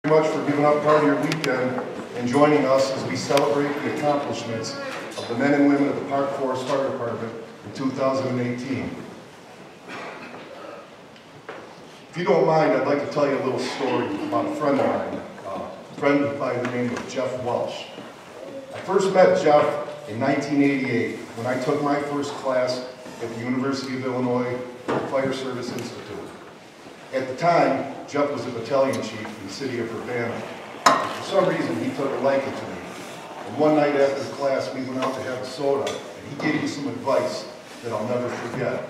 Very much for giving up part of your weekend and joining us as we celebrate the accomplishments of the men and women of the Park Forest Fire Department in 2018. If you don't mind, I'd like to tell you a little story about a friend of mine, a friend by the name of Jeff Welsh. I first met Jeff in 1988 when I took my first class at the University of Illinois Fire Service Institute. At the time, Jeff was a battalion chief in the city of Urbana. And for some reason, he took a liking to me. And one night after class, we went out to have a soda, and he gave me some advice that I'll never forget.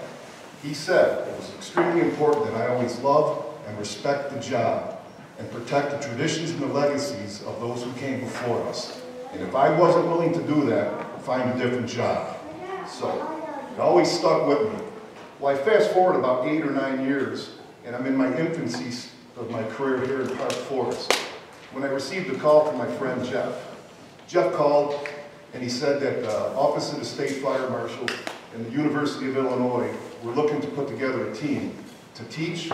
He said it was extremely important that I always love and respect the job and protect the traditions and the legacies of those who came before us. And if I wasn't willing to do that, find a different job. So it always stuck with me. Well, I fast forward about 8 or 9 years, and I'm in my infancy of my career here in Park Forest, when I received a call from my friend Jeff. Jeff called and he said that the Office of the State Fire Marshal and the University of Illinois were looking to put together a team to teach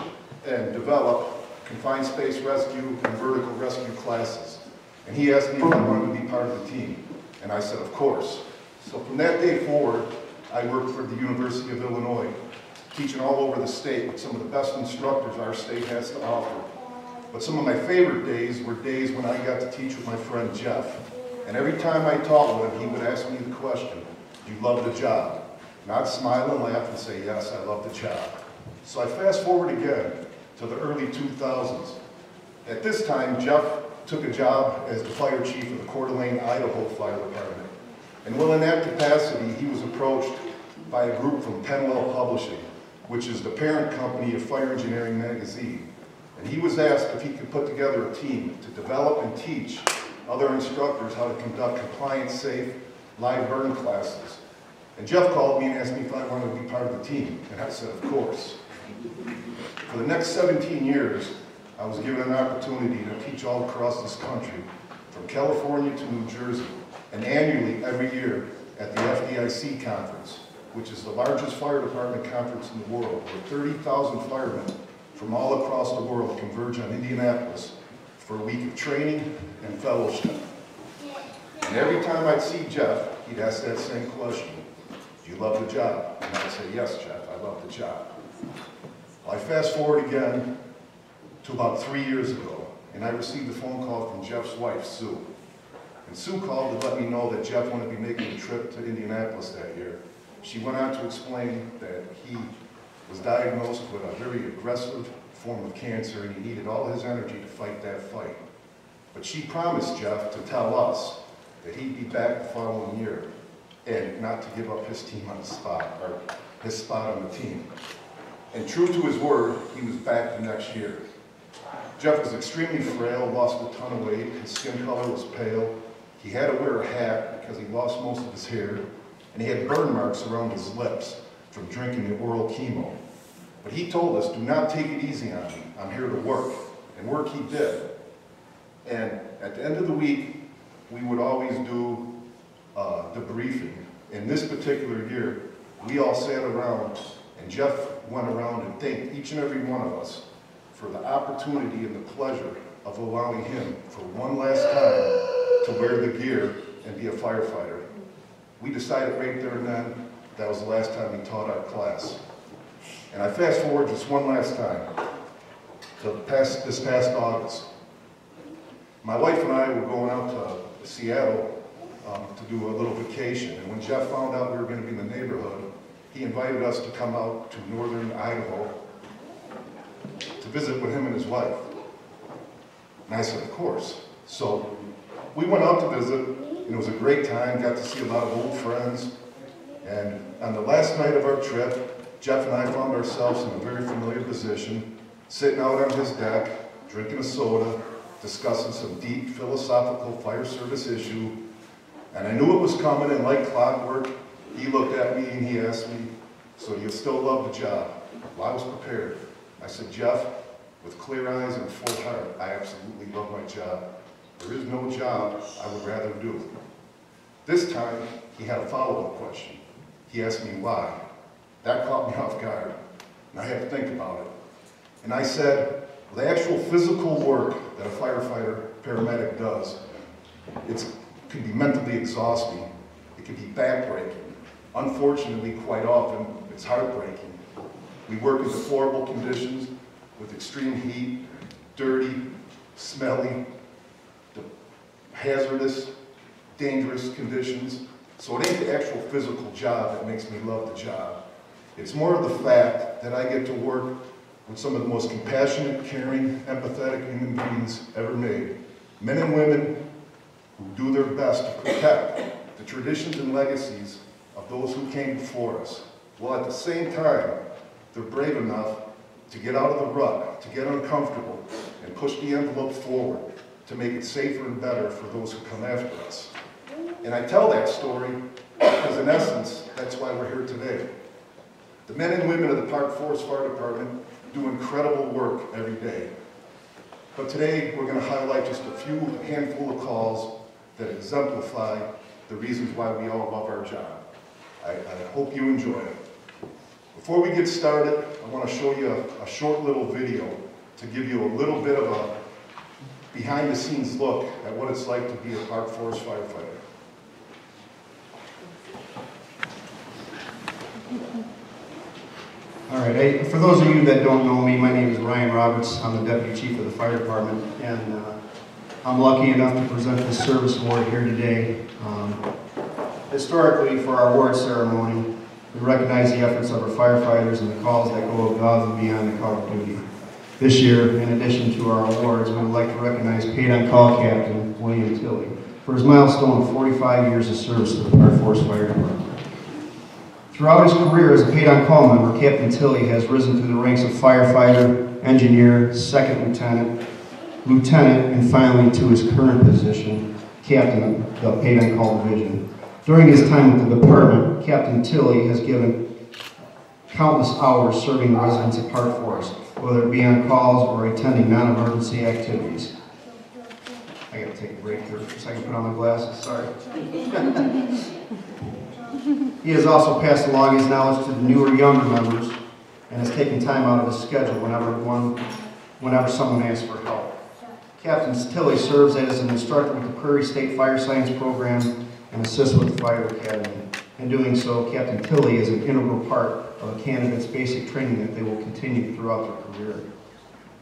and develop confined space rescue and vertical rescue classes. And he asked me if I wanted to be part of the team. And I said, of course. So from that day forward, I worked for the University of Illinois, teaching all over the state with some of the best instructors our state has to offer. But some of my favorite days were days when I got to teach with my friend Jeff. And every time I taught with him, he would ask me the question, do you love the job? And I'd smile and laugh and say, yes, I love the job. So I fast forward again to the early 2000s. At this time, Jeff took a job as the fire chief of the Coeur d'Alene, Idaho Fire Department. And while in that capacity, he was approached by a group from Penwell Publishing, which is the parent company of Fire Engineering magazine. And he was asked if he could put together a team to develop and teach other instructors how to conduct compliance-safe live burn classes. And Jeff called me and asked me if I wanted to be part of the team, and I said, of course. For the next 17 years, I was given an opportunity to teach all across this country, from California to New Jersey, and annually every year at the FDIC conference, which is the largest fire department conference in the world, where 30,000 firemen from all across the world converge on Indianapolis for a week of training and fellowship. And every time I'd see Jeff, he'd ask that same question, do you love the job? And I'd say, yes, Jeff, I love the job. Well, I fast forward again to about 3 years ago, and I received a phone call from Jeff's wife, Sue. And Sue called to let me know that Jeff wanted to be making a trip to Indianapolis that year. She went on to explain that he was diagnosed with a very aggressive form of cancer and he needed all his energy to fight that fight. But she promised Jeff to tell us that he'd be back the following year and not to give up his team on the spot, or his spot on the team. And true to his word, he was back the next year. Jeff was extremely frail, lost a ton of weight, his skin color was pale, he had to wear a hat because he lost most of his hair, and he had burn marks around his lips from drinking the oral chemo. But he told us, do not take it easy on me. I'm here to work. And work he did. And at the end of the week, we would always do debriefing. In this particular year, we all sat around, and Jeff went around and thanked each and every one of us for the opportunity and the pleasure of allowing him for one last time to wear the gear and be a firefighter. We decided right there and then that was the last time he taught our class. And I fast forward just one last time to this past August. My wife and I were going out to Seattle to do a little vacation. And when Jeff found out we were going to be in the neighborhood, he invited us to come out to northern Idaho to visit with him and his wife. And I said, of course. So we went out to visit, and it was a great time, got to see a lot of old friends. And on the last night of our trip, Jeff and I found ourselves in a very familiar position, sitting out on his deck, drinking a soda, discussing some deep philosophical fire service issue. And I knew it was coming, and like clockwork, he looked at me and he asked me, so do you still love the job? Well, I was prepared. I said, Jeff, with clear eyes and full heart, I absolutely love my job. There is no job I would rather do. This time, he had a follow-up question. He asked me why. That caught me off guard, and I had to think about it. And I said, The actual physical work that a firefighter, paramedic does, it can be mentally exhausting. It can be backbreaking. Unfortunately, quite often, it's heartbreaking. We work in deplorable conditions with extreme heat, dirty, smelly, hazardous, dangerous conditions. So it ain't the actual physical job that makes me love the job. It's more of the fact that I get to work with some of the most compassionate, caring, empathetic human beings ever made. Men and women who do their best to protect the traditions and legacies of those who came before us, while at the same time, they're brave enough to get out of the rut, to get uncomfortable, and push the envelope forward to make it safer and better for those who come after us. And I tell that story because in essence, that's why we're here today. The men and women of the Park Forest Fire Department do incredible work every day. But today, we're going to highlight just a handful of calls that exemplify the reasons why we all love our job. I hope you enjoy it. Before we get started, I want to show you a short little video to give you a little bit of a behind-the-scenes look at what it's like to be a Park Forest firefighter. All right, for those of you that don't know me, my name is Ryan Roberts. I'm the Deputy Chief of the Fire Department, and I'm lucky enough to present this service award here today. Historically, for our award ceremony, we recognize the efforts of our firefighters and the calls that go above and beyond the call of duty. This year, in addition to our awards, we would like to recognize paid-on-call Captain William Tilley for his milestone of 45 years of service to the Park Forest Fire Department. Throughout his career as a paid-on-call member, Captain Tilley has risen through the ranks of firefighter, engineer, second lieutenant, lieutenant, and finally to his current position, captain of the paid-on-call division. During his time with the department, Captain Tilley has given countless hours serving the residents of Park Forest, whether it be on calls or attending non-emergency activities. I gotta take a break here for a second, put on my glasses, sorry. He has also passed along his knowledge to the newer, younger members and has taken time out of his schedule whenever someone asks for help. Captain Tilley serves as an instructor with the Prairie State Fire Science Program and assists with the Fire Academy. In doing so, Captain Tilley is an integral part of a candidate's basic training that they will continue throughout their career.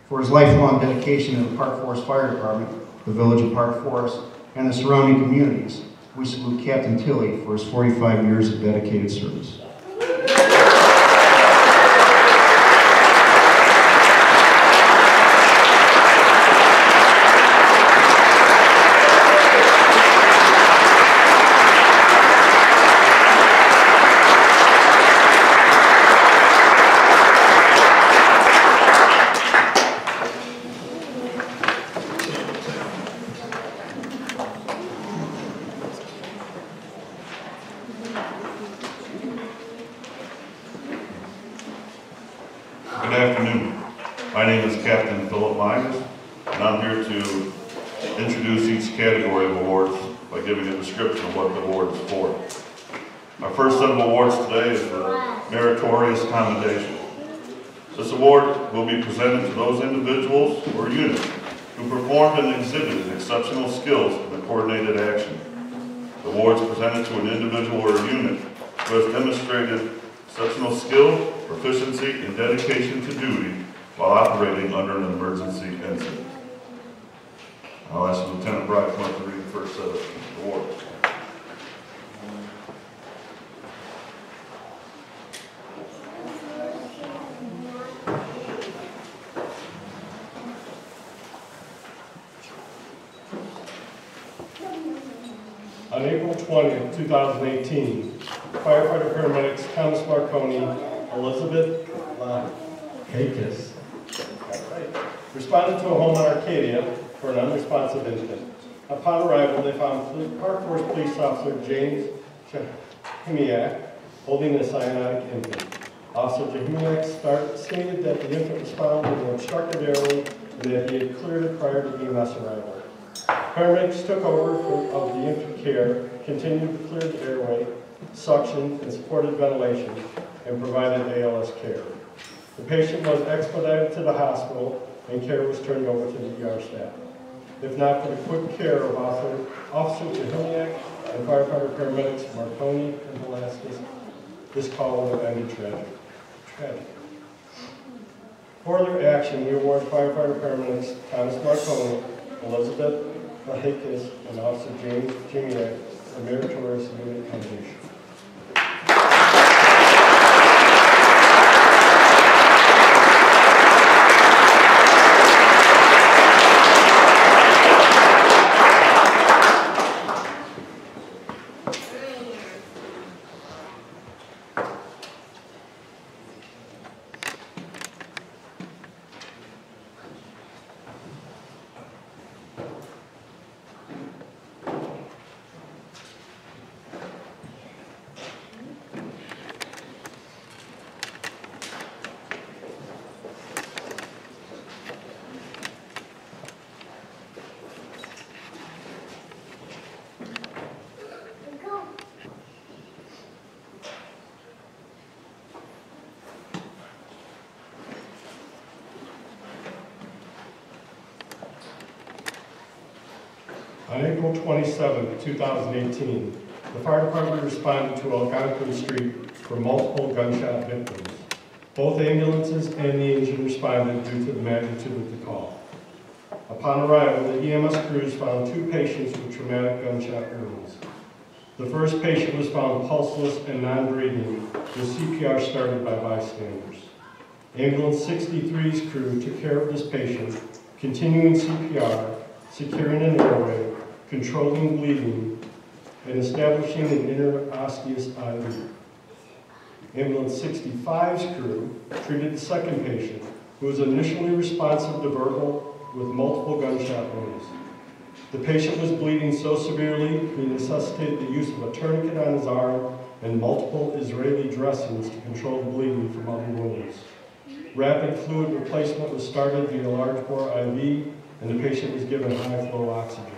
For his lifelong dedication to the Park Forest Fire Department, the Village of Park Forest, and the surrounding communities, we salute Captain Tilley for his 45 years of dedicated service. Good afternoon. My name is Captain Philip Myers, and I'm here to introduce each category of awards by giving a description of what the award is for. Our first set of awards today is for Meritorious Commendation. This award will be presented to those individuals or units who performed and exhibited exceptional skills in a coordinated action. The award is presented to an individual or a unit who has demonstrated exceptional skill, proficiency, and dedication to duty while operating under an emergency incident. I'll ask Lieutenant Brei to come up to read the first set of awards. On April 20th, 2018, firefighter paramedics Thomas Marconi, Elizabeth Hakis responded to a home in Arcadia for an unresponsive infant. Upon arrival, they found Park Forest Police Officer James Jahimiak holding a cyanotic infant. Officer Jahimiak stated that the infant was found with an obstructed airway and that he had cleared it prior to EMS arrival. Paramedics took over of the infant care, continued to clear the airway, suctioned and supported ventilation, and provided ALS care. The patient was expedited to the hospital and care was turned over to the ER staff. If not for the quick care of Officer Jahiliak and firefighter paramedics Marconi and Velasquez, this call would have ended tragic. Further action, we award firefighter paramedics Thomas Marconi, Elizabeth Lahakis, and Officer James Jimiak a meritorious unit commendation. On April 27, 2018, the fire department responded to Algonquin Street for multiple gunshot victims. Both ambulances and the engine responded due to the magnitude of the call. Upon arrival, the EMS crews found 2 patients with traumatic gunshot wounds. The first patient was found pulseless and non-breathing, with CPR started by bystanders. Ambulance 63's crew took care of this patient, continuing CPR, securing an airway, controlling bleeding, and establishing an interosseous IV. Ambulance 65's crew treated the second patient, who was initially responsive to verbal with multiple gunshot wounds. The patient was bleeding so severely he necessitated the use of a tourniquet on his arm and multiple Israeli dressings to control the bleeding from other wounds. Rapid fluid replacement was started via large bore IV, and the patient was given high flow oxygen.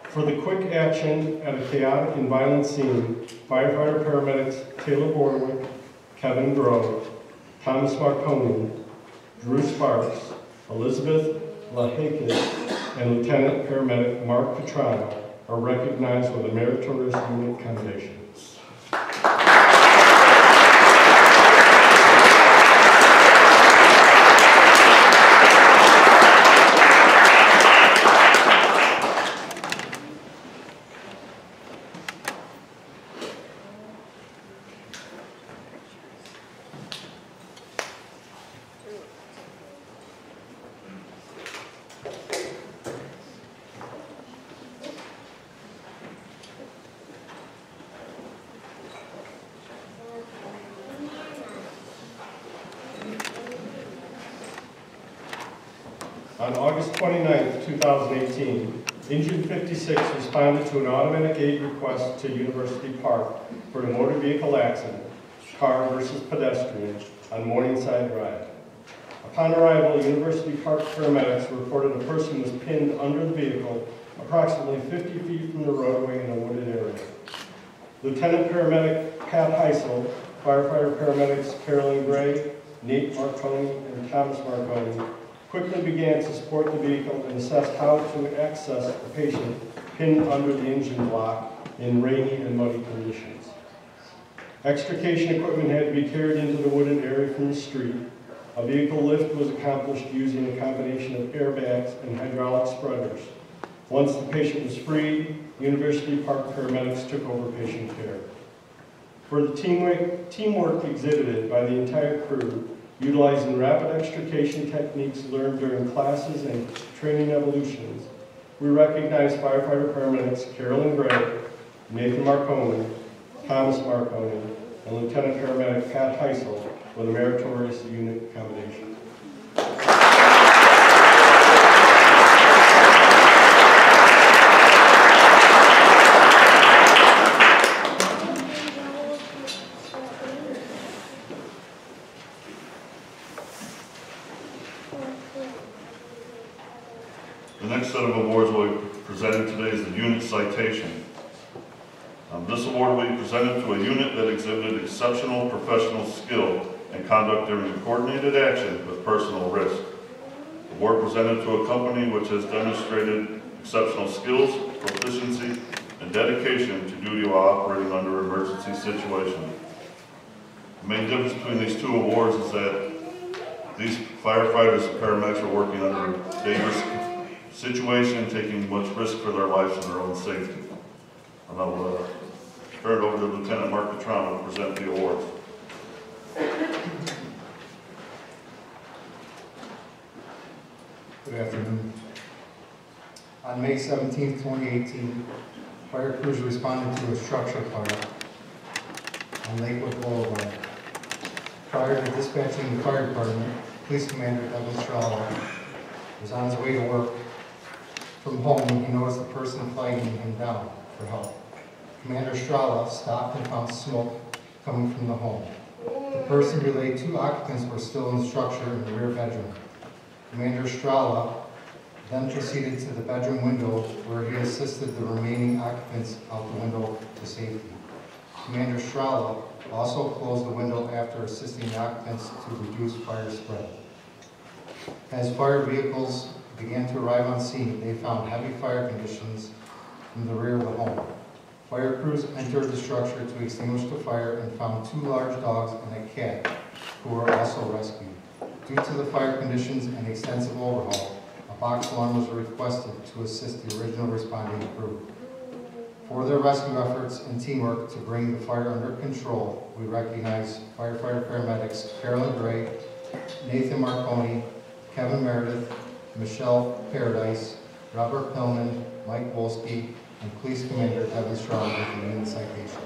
For the quick action at a chaotic and violent scene, firefighter paramedics Taylor Borwick, Kevin Grove, Thomas Marconi, Drew Sparks, Elizabeth Lahakis, and Lieutenant Paramedic Mark Petrano are recognized with a meritorious unit commendation. On August 29, 2018, Engine 56 responded to an automatic aid request to University Park for a motor vehicle accident, car versus pedestrian, on Morningside Drive. Upon arrival, University Park paramedics reported a person was pinned under the vehicle approximately 50 feet from the roadway in a wooded area. Lieutenant Paramedic Pat Heisel, firefighter paramedics Carolyn Brei, Nate Marconi, and Thomas Marconi quickly began to support the vehicle and assess how to access the patient pinned under the engine block in rainy and muddy conditions. Extrication equipment had to be carried into the wooded area from the street. A vehicle lift was accomplished using a combination of airbags and hydraulic spreaders. Once the patient was freed, University Park paramedics took over patient care. For the teamwork exhibited by the entire crew, utilizing rapid extrication techniques learned during classes and training evolutions, we recognize firefighter paramedics Carolyn Brei, Nathan Marconi, Thomas Marconi, and Lieutenant Paramedic Pat Heisel with a meritorious unit commendation. The next set of awards we'll be presenting today is the unit citation. This award will be presented to a unit that exhibited exceptional professional skill and conduct during coordinated action with personal risk. Award presented to a company which has demonstrated exceptional skills, proficiency, and dedication to duty while operating under emergency situations. The main difference between these two awards is that these firefighters and paramedics are working under a dangerous situation, taking much risk for their lives and their own safety. And I'll turn it over to Lieutenant Mark Petrano to present the awards. Good afternoon. On May 17, 2018, fire crews responded to a structure fire on Lakewood Boulevard. Prior to dispatching the fire department, Police Commander Douglas Strala was on his way to work. From home, he noticed a person flagging him down for help. Commander Strala stopped and found smoke coming from the home. The person relayed 2 occupants were still in the structure in the rear bedroom. Commander Strala then proceeded to the bedroom window where he assisted the remaining occupants out the window to safety. Commander Strala also closed the window after assisting the occupants to reduce fire spread. As fire vehicles began to arrive on scene, they found heavy fire conditions in the rear of the home. Fire crews entered the structure to extinguish the fire and found 2 large dogs and a cat, who were also rescued. Due to the fire conditions and extensive overhaul, a box alarm was requested to assist the original responding crew. For their rescue efforts and teamwork to bring the fire under control, we recognize firefighter paramedics Carolyn Brei, Nathan Marconi, Kevin Meredith, Michelle Paradise, Robert Pillman, Mike Wolski, and Police Commander Devin Strong with the unit citation.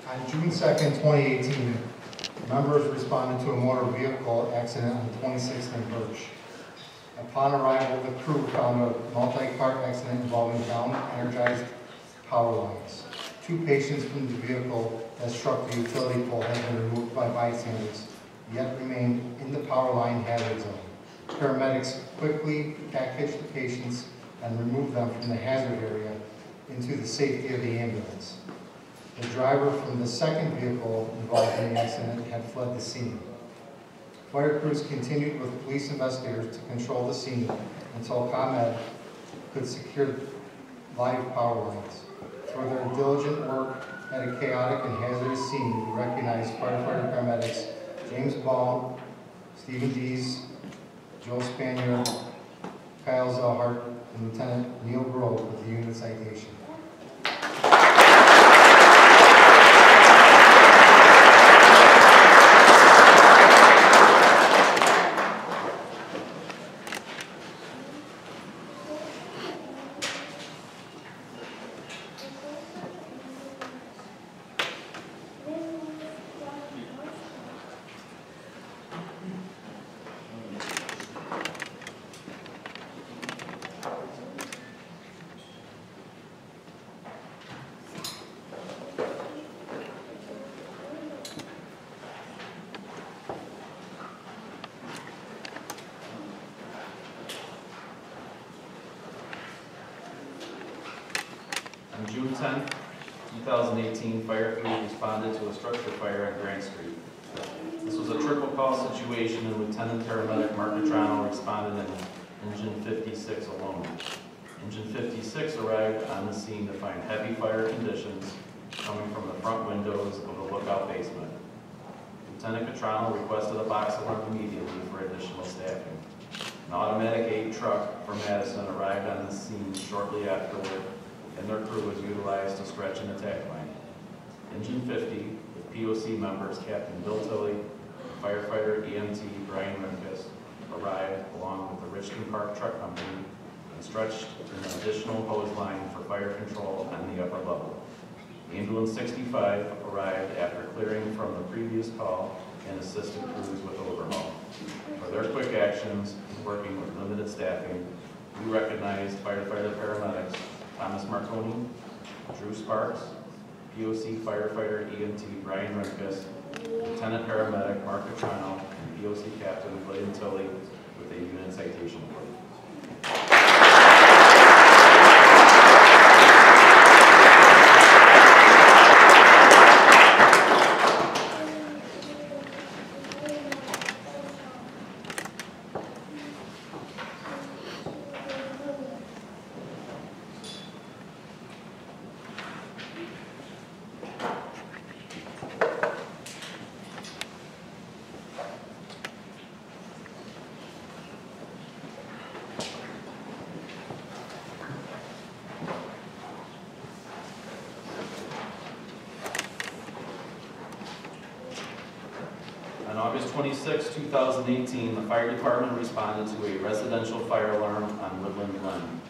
On June 2nd, 2018, members responded to a motor vehicle accident on 26th and Birch. Upon arrival, the crew found a multi-car accident involving down-energized power lines. 2 patients from the vehicle that struck the utility pole had been removed by bystanders, yet remained in the power line hazard zone. Paramedics quickly packaged the patients and removed them from the hazard area into the safety of the ambulance. The driver from the second vehicle involved in the accident had fled the scene. Fire crews continued with police investigators to control the scene until ComEd could secure live power lines. For their diligent work at a chaotic and hazardous scene, we recognize firefighter paramedics James Baum, Stephen Dees, Joe Spanier, Kyle Zellhart, and Lieutenant Neil Grove with the unit citation. On June 10, 2018, fire crews responded to a structure fire at Grant Street. This was a triple call situation and Lieutenant Paramedic Mark Petrano responded in Engine 56 alone. Engine 56 arrived on the scene to find heavy fire conditions coming from the front windows of the lookout basement. Lieutenant Petrano requested a box alarm immediately for additional staffing. An automatic aid truck from Madison arrived on the scene shortly afterward, and their crew was utilized to stretch an attack line. Engine 50, with POC members Captain Bill Tilley, firefighter EMT Brei arrived along with the Richmond Park Truck Company and stretched an additional hose line for fire control on the upper level. Ambulance 65 arrived after clearing from the previous call and assisted crews with overhaul. For their quick actions, working with limited staffing, we recognized firefighter paramedics Thomas Marconi, Drew Sparks, POC firefighter EMT Brian Renkus, Lieutenant paramedic Mark Petrano, and POC Captain William Tilley with a unit citation award. On August 26, 2018, the fire department responded to a residential fire alarm on Woodland Glen.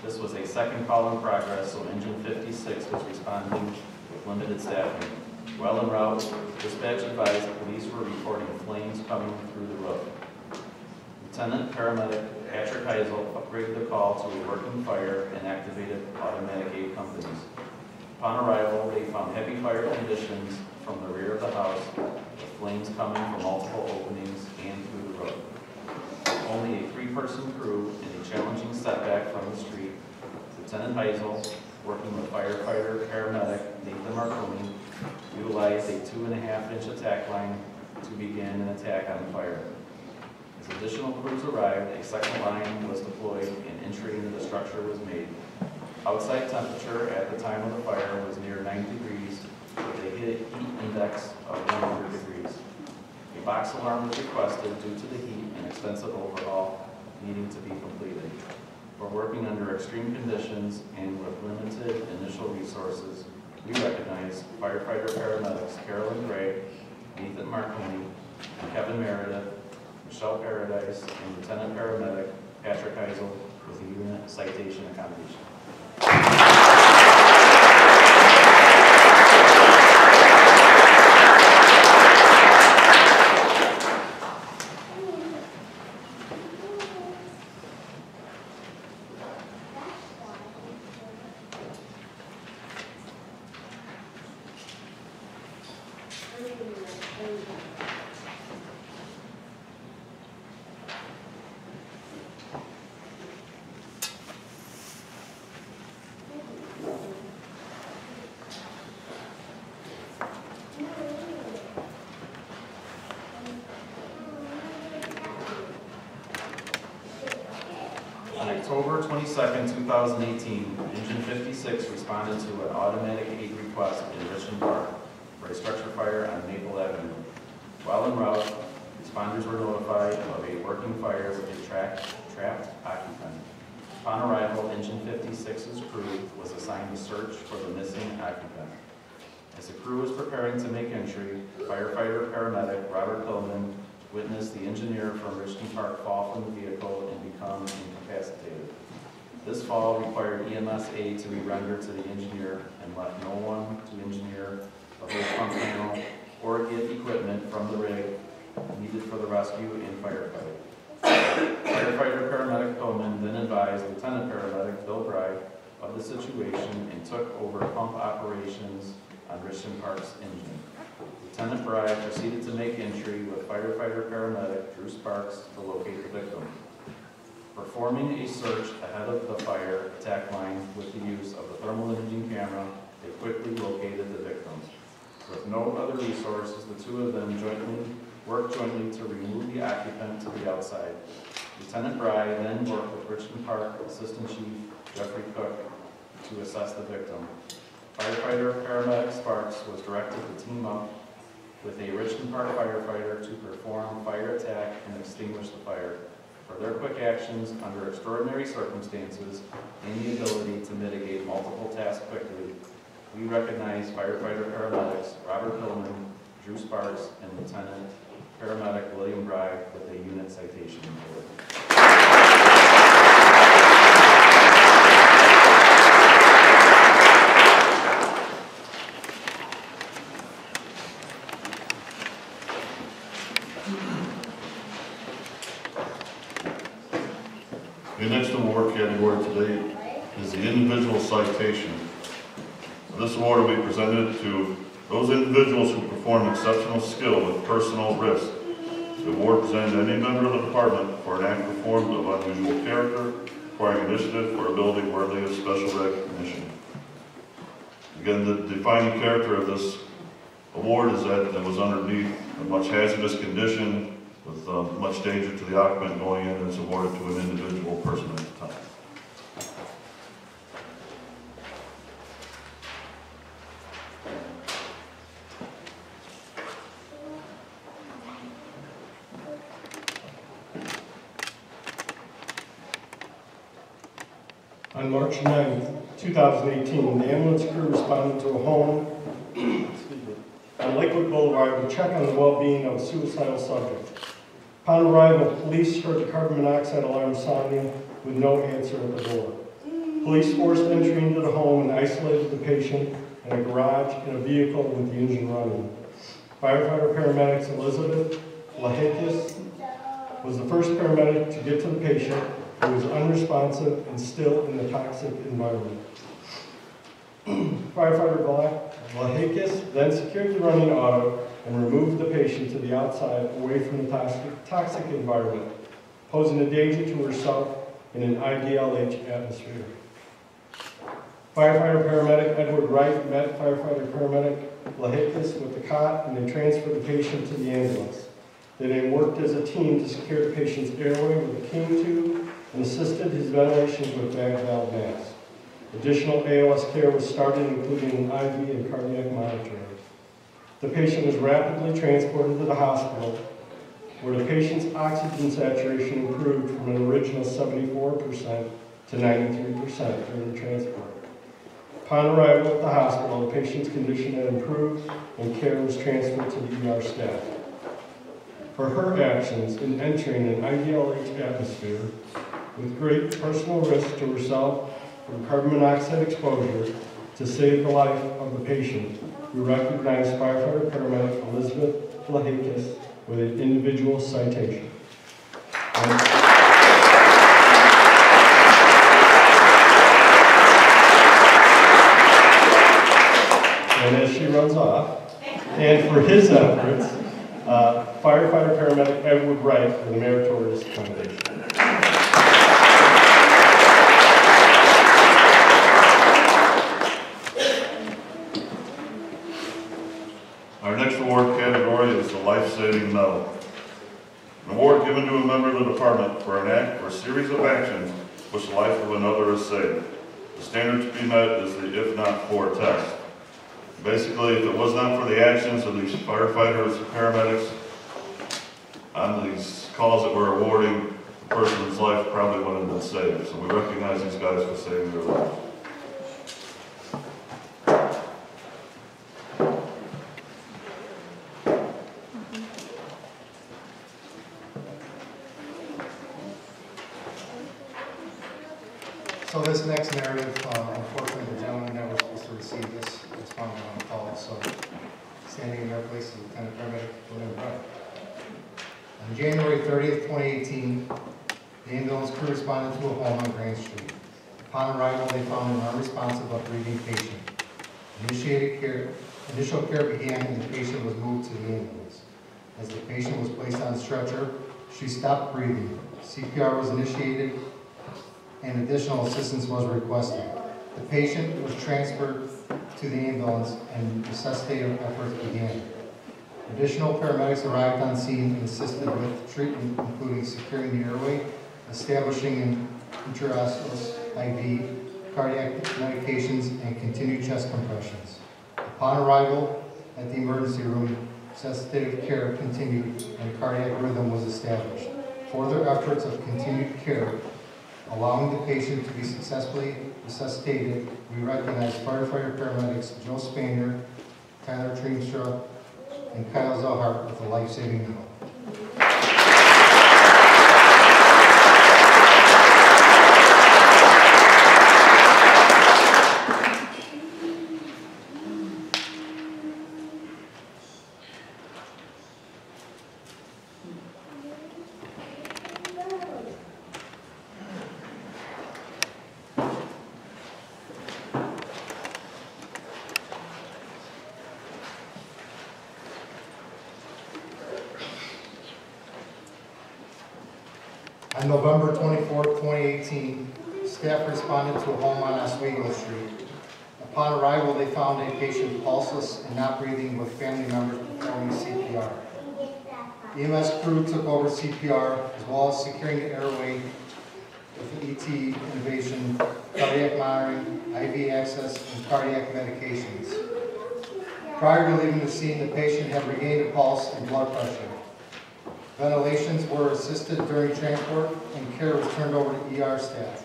This was a second call in progress, so engine 56 was responding with limited staffing. While en route, dispatch advised police were reporting flames coming through the roof. Lieutenant paramedic Patrick Heisel upgraded the call to a working fire and activated automatic aid companies. Upon arrival, they found heavy fire conditions from the rear of the house, with flames coming from multiple openings and through the roof. Only a three-person crew in a challenging setback from the street, Lieutenant Heisel, working with firefighter paramedic Nathan Marconi, utilized a 2.5-inch attack line to begin an attack on the fire. As additional crews arrived, a second line was deployed and entry into the structure was made. Outside temperature at the time of the fire was near 90 degrees with a heat index of 100 degrees. A box alarm was requested due to the heat and extensive overhaul needing to be completed. For working under extreme conditions and with limited initial resources, we recognize firefighter paramedics Carolyn Brei, Nathan Marconi, and Kevin Meredith, Michelle Paradise, and Lieutenant paramedic Patrick Heisel with a unit citation accommodation. On October 22nd, 2018, Engine 56 responded to an automatic aid request in Richmond Park for a structure fire on Maple Avenue. While en route, responders were notified of a working fire with a trapped occupant. Upon arrival, Engine 56's crew was assigned to search for the missing occupant. As the crew was preparing to make entry, firefighter paramedic Robert Pillman witnessed the engineer from Richmond Park fall from the vehicle and become incapacitated. This fall required EMS aid to be rendered to the engineer and left no one to engineer the whole pump panel or get equipment from the rig needed for the rescue and firefight. Firefighter paramedic Pillman then advised Lieutenant paramedic Bill Brei of the situation and took over pump operations on Richmond Park's engine. Lieutenant Brei proceeded to make entry with firefighter paramedic Drew Sparks to locate the victim. Performing a search ahead of the fire attack line with the use of the thermal imaging camera, they quickly located the victim. With no other resources, the two of them worked jointly to remove the occupant to the outside. Lieutenant Brei then worked with Richmond Park Assistant Chief Jeffrey Cook to assess the victim. Firefighter paramedic Sparks was directed to team up with a Richmond Park firefighter to perform fire attack and extinguish the fire. For their quick actions under extraordinary circumstances and the ability to mitigate multiple tasks quickly, we recognize firefighter paramedics Robert Pillman, Drew Sparks, and Lieutenant Paramedic William Brei with a unit citation report. The next award category today is the individual citation. This award will be presented to those individuals who perform exceptional skill with personal risk. The award presented to any member of the department for an act performed of unusual character, requiring initiative, or ability worthy of special recognition. Again, the defining character of this award is that it was underneath a much hazardous condition with much danger to the occupant going in, and is awarded to an individual person at a time. On March 9th, 2018, the ambulance crew responded to a home on Lakewood Boulevard to check on the well-being of a suicidal subject. Upon arrival, police heard the carbon monoxide alarm sounding with no answer at the door. Police forced entry into the home and isolated the patient in a garage in a vehicle with the engine running. Firefighter paramedics Elizabeth Lahakis was the first paramedic to get to the patient, who was unresponsive and still in the toxic environment. Firefighter Lahakis then secured the running auto and removed the patient to the outside away from the toxic environment, posing a danger to herself in an IDLH atmosphere. Firefighter paramedic Edward Wright met firefighter paramedic Lahakis with the cot, and they transferred the patient to the ambulance. They then worked as a team to secure the patient's airway with a cane tube and assisted his ventilation with bag valve mask. Additional ALS care was started, including an IV and cardiac monitoring. The patient was rapidly transported to the hospital, where the patient's oxygen saturation improved from an original 74% to 93% during the transport. Upon arrival at the hospital, the patient's condition had improved and care was transferred to the ER staff. For her actions in entering an IDLH atmosphere with great personal risk to herself from carbon monoxide exposure to save the life of the patient, we recognize firefighter paramedic Elizabeth Lahakis with an individual citation. And as she runs off, and for his efforts, firefighter paramedic Edward Wright for the meritorious commendation. Our next award category is the life-saving medal. An award given to a member of the department for an act or series of actions which the life of another is saved. The standard to be met is the if not for test. Basically, if it was not for the actions of these firefighters and paramedics on these calls that we're awarding, the person's life probably wouldn't have been saved. So we recognize these guys for saving their lives. So this next narrative, unfortunately, the gentleman that was supposed to receive this responded on the call. So standing in their place is Lieutenant Paramedic William Brei. On January 30th, 2018, the ambulance crew responded to a home on Grand Street. Upon arrival, they found an unresponsive but breathing patient. Initial care began and the patient was moved to the ambulance. As the patient was placed on stretcher, she stopped breathing. CPR was initiated and additional assistance was requested. The patient was transferred to the ambulance and resuscitative efforts began. Additional paramedics arrived on scene and assisted with treatment, including securing the airway, establishing an intraosseous IV, cardiac medications, and continued chest compressions. Upon arrival at the emergency room, resuscitative care continued and cardiac rhythm was established. Further efforts of continued care, allowing the patient to be successfully resuscitated, we recognize firefighter paramedics Joe Spanier, Tyler Treemstra, and Kyle Zellhart with a life-saving medal. On November 24, 2018, staff responded to a home on Oswego Street. Upon arrival, they found a patient pulseless and not breathing with family members performing CPR. The EMS crew took over CPR as well as securing the airway with an ET innovation, cardiac monitoring, IV access, and cardiac medications. Prior to leaving the scene, the patient had regained a pulse and blood pressure. Ventilations were assisted during transport and care was turned over to ER staff.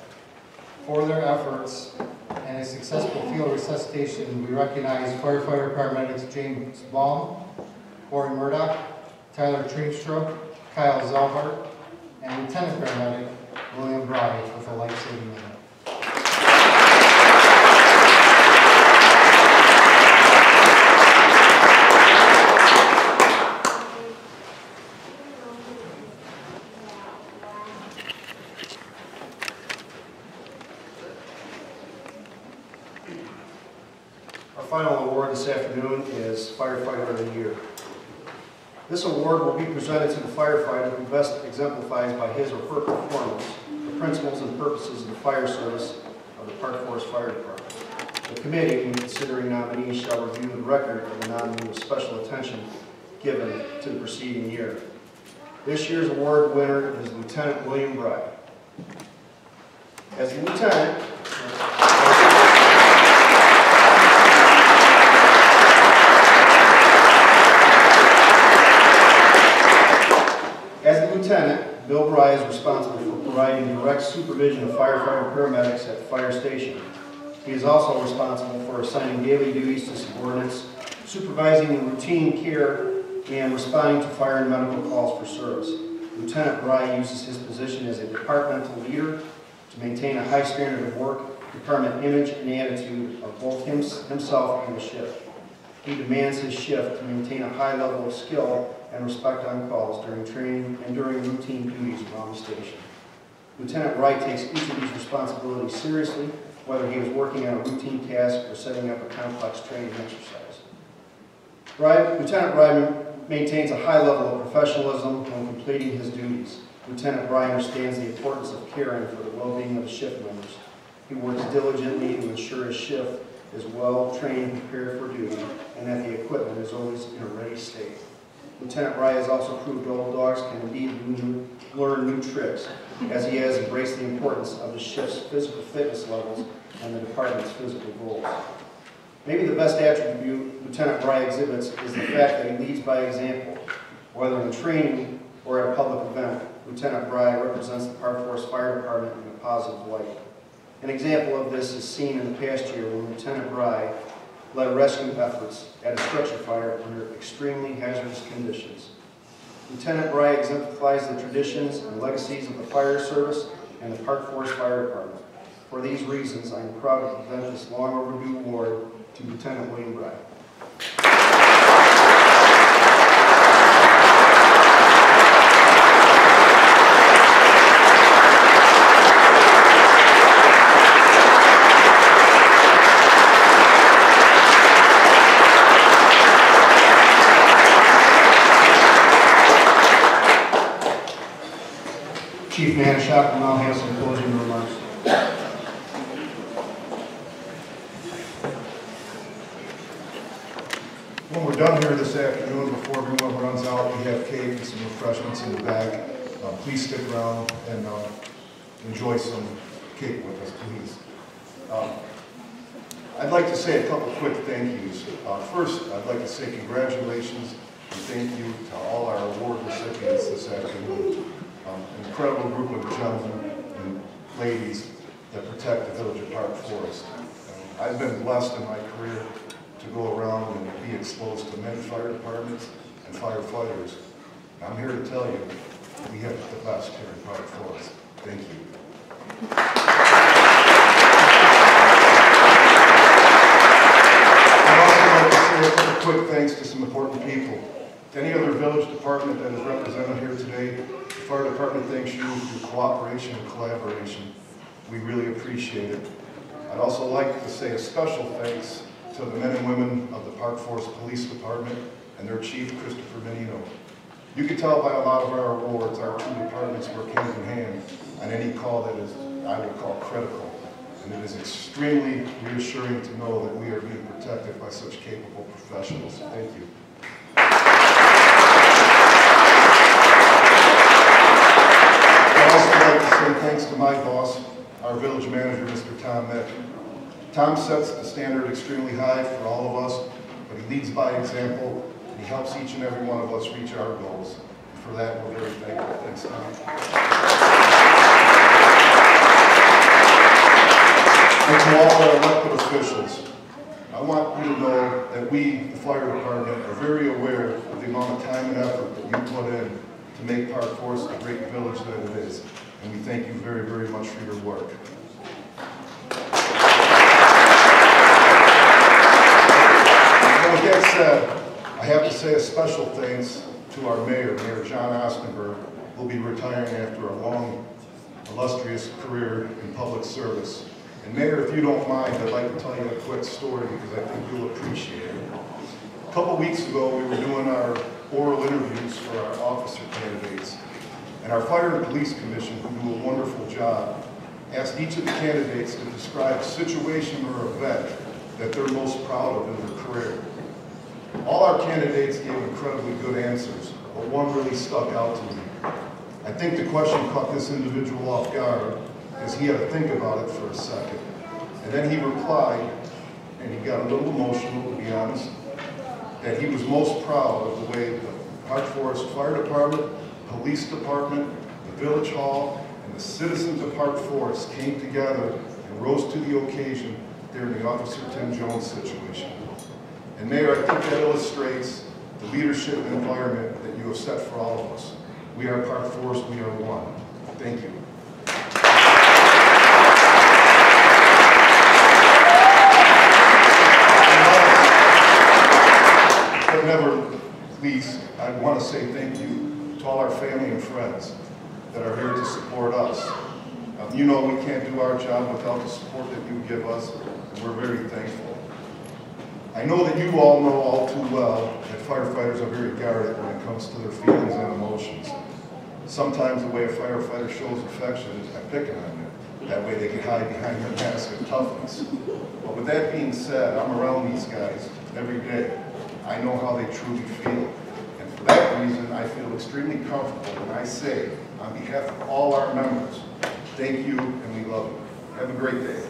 For their efforts and a successful field resuscitation, we recognize firefighter paramedics James Baum, Corey Murdoch, Tyler Treemstra, Kyle Zellhart, and Lieutenant Paramedic William Brei with a life-saving medal. Our final award this afternoon is Firefighter of the Year. This award will be presented to the firefighter who best exemplifies by his or her performance the principles and purposes of the fire service of the Park Forest Fire Department. The committee, in considering nominees, shall review the record of the nominee with special attention given to the preceding year. This year's award winner is Lieutenant William Brei. As the lieutenant, Bill Brei is responsible for providing direct supervision of firefighter paramedics at the fire station. He is also responsible for assigning daily duties to subordinates, supervising the routine care, and responding to fire and medical calls for service. Lieutenant Brei uses his position as a departmental leader to maintain a high standard of work, department image, and attitude of both himself and the shift. He demands his shift to maintain a high level of skill and respect on calls during training and during routine duties around the station. Lieutenant Brei takes each of these responsibilities seriously, whether he is working on a routine task or setting up a complex training exercise. Lieutenant Brei maintains a high level of professionalism when completing his duties. Lieutenant Brei understands the importance of caring for the well-being of the shift members. He works diligently to ensure his shift is well trained and prepared for duty, and that the equipment is always in a ready state. Lieutenant Brei has also proved old dogs can indeed learn new tricks, as he has embraced the importance of the shift's physical fitness levels and the department's physical goals. Maybe the best attribute Lieutenant Brei exhibits is the fact that he leads by example. Whether in training or at a public event, Lieutenant Brei represents the Park Forest Fire Department in a positive light. An example of this is seen in the past year when Lieutenant Brei led rescue efforts at a structure fire under extremely hazardous conditions. Lieutenant Brei exemplifies the traditions and legacies of the fire service and the Park Forest Fire Department. For these reasons, I am proud to present this long overdue award to Lieutenant William Brei. Chief Natyshok will now have some closing remarks. When we're done here this afternoon, before everyone runs out, we have cake and some refreshments in the bag. Please stick around and enjoy some cake with us, please. I'd like to say a couple quick thank yous. First, I'd like to say congratulations and thank you to all our award recipients this afternoon. An incredible group of gentlemen and ladies that protect the village of Park Forest. I've been blessed in my career to go around and be exposed to many fire departments and firefighters. And I'm here to tell you, we have the best here in Park Forest. Thank you. I'd also like to say a couple quick thanks to some important people. To any other village department that is represented here today, the fire department thanks you for your cooperation and collaboration. We really appreciate it. I'd also like to say a special thanks to the men and women of the Park Forest Police Department and their chief, Christopher Menino. You can tell by a lot of our awards, our two departments work hand in hand on any call that is, I would call, critical. And it is extremely reassuring to know that we are being protected by such capable professionals. Thank you. I'd also like to say thanks to my boss, our village manager, Mr. Tom Natyshok. Tom sets the standard extremely high for all of us, but he leads by example, and he helps each and every one of us reach our goals. And for that, we're very thankful. Thanks, Tom. And to all our elected officials, I want you to know that we, the fire department, are very aware of the amount of time and effort that you put in to make Park Forest the great village that it is. And we thank you very, very much for your work. With that said, I have to say a special thanks to our mayor, Mayor John Ostenberg, who will be retiring after a long, illustrious career in public service. And Mayor, if you don't mind, I'd like to tell you a quick story because I think you'll appreciate it. A couple weeks ago, we were doing our oral interviews for our officer candidates. And our Fire and Police Commission, who do a wonderful job, asked each of the candidates to describe a situation or event that they're most proud of in their career. All our candidates gave incredibly good answers, but one really stuck out to me. I think the question caught this individual off guard, as he had to think about it for a second. And then he replied, and he got a little emotional, to be honest, that he was most proud of the way the Park Forest Fire Department, Police Department, the Village Hall, and the citizens of Park Forest came together and rose to the occasion during the Officer Tim Jones situation. And Mayor, I think that illustrates the leadership and environment that you have set for all of us. We are Park Forest, we are one. Thank you. But never least, I want to say thank you to all our family and friends that are here to support us. You know we can't do our job without the support that you give us, and we're very thankful. I know that you all know all too well that firefighters are very guarded when it comes to their feelings and emotions. Sometimes the way a firefighter shows affection is by picking on you. That way they can hide behind their mask of toughness. But with that being said, I'm around these guys every day. I know how they truly feel. And for that reason, I feel extremely comfortable when I say, on behalf of all our members, thank you and we love you. Have a great day.